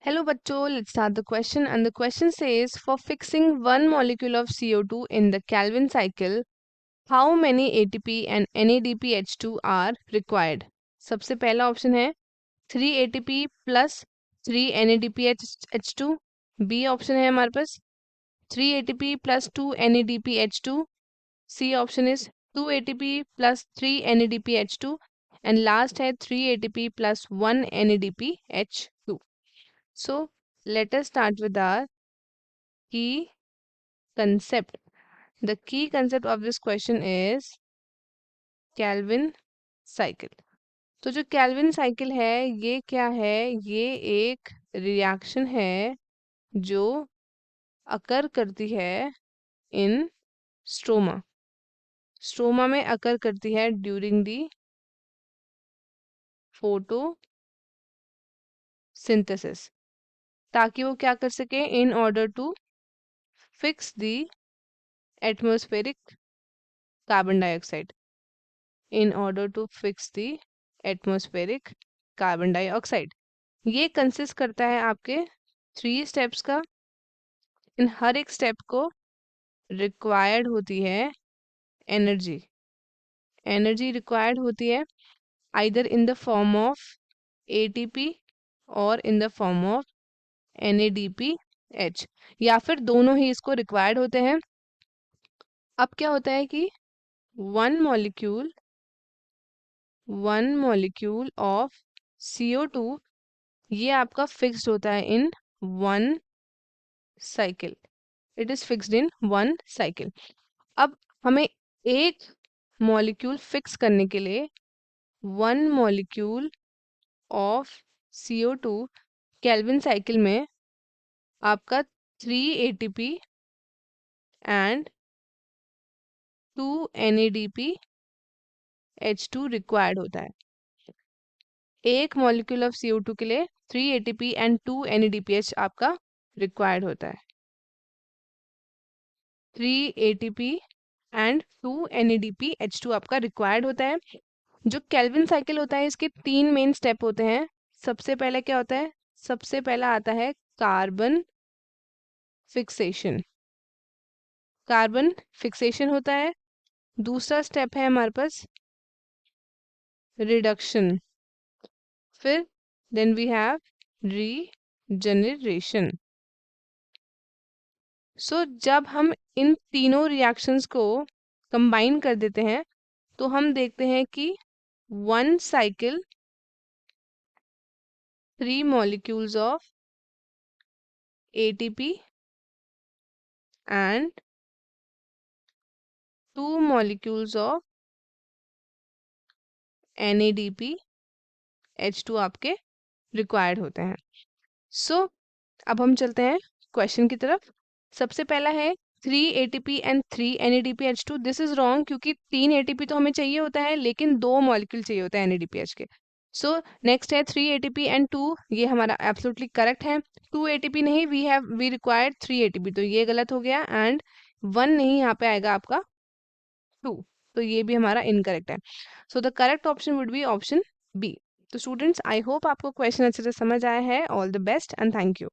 Hello bachcho, let's start the question and the question says for fixing one molecule of CO2 in the Calvin cycle, how many ATP and NADPH2 are required? सबसे पहला option है 3 ATP plus 3 NADPH2. B option है हमारे पास 3 ATP plus 2 NADPH2. C option is 2 ATP plus 3 NADPH2 and last है 3 ATP plus 1 NADPH2. So let us start with our key concept. The key concept of this question is Calvin cycle. तो जो Calvin cycle है ये क्या है? ये एक reaction है जो अकर करती है इन स्ट्रोमा। स्ट्रोमा में अकर करती है ड्यूरिंग दी फोटोसिंथेसिस, ताकि वो क्या कर सके in order to fix the atmospheric carbon dioxide, in order to fix the atmospheric carbon dioxide. ये कंसिस्ट करता है आपके 3 स्टेप्स का। इन हर एक स्टेप को रिक्वायर्ड होती है एनर्जी। एनर्जी रिक्वायर्ड होती है either in the form of ATP और in the form of NADPH, या फिर दोनों ही इसको रिक्वायर्ड होते हैं। अब क्या होता है कि वन मॉलिक्यूल ऑफ CO2 ये आपका फिक्स्ड होता है in one cycle. It is fixed in one cycle. अब हमें एक मॉलिक्यूल फिक्स करने के लिए one molecule of CO2 Calvin cycle में आपका 3 ATP एंड 2 NADPH2 रिक्वायर्ड होता है। एक मॉलिक्यूल ऑफ CO2 के लिए 3 ATP एंड 2 NADPH आपका रिक्वायर्ड होता है। 3 ATP एंड 2 NADPH2 आपका रिक्वायर्ड होता है। जो केल्विन साइकिल होता है इसके 3 मेन स्टेप होते हैं। सबसे पहले क्या होता है? सबसे पहला आता है कार्बन फिक्सेशन। कार्बन फिक्सेशन होता है। दूसरा स्टेप है हमारे पास रिडक्शन। फिर देन वी हैव रीजनरेशन। सो जब हम इन तीनों रिएक्शंस को कंबाइन कर देते हैं तो हम देखते हैं कि one cycle 3 molecules of ATP and 2 molecules of NADPH2 आपके रिक्वायर्ड होते हैं। सो अब हम चलते हैं क्वेश्चन की तरफ। सबसे पहला है 3 ATP and 3 NADPH2। This is wrong, क्योंकि 3 ATP तो हमें चाहिए होता है लेकिन 2 मॉलिक्यूल चाहिए होता है NADPH के। सो नेक्स्ट है 3 ATP एंड 2, ये हमारा एब्सोल्युटली करेक्ट है। 2 ATP नहीं, वी रिक्वायर्ड 3 ATP, तो ये गलत हो गया। एंड 1 नहीं, यहाँ पे आएगा आपका 2, तो ये भी हमारा इनकरेक्ट है। So the correct option would be option B. तो स्टूडेंट्स, आई होप आपको क्वेश्चन अच्छे से समझ आया है। All the best and thank you.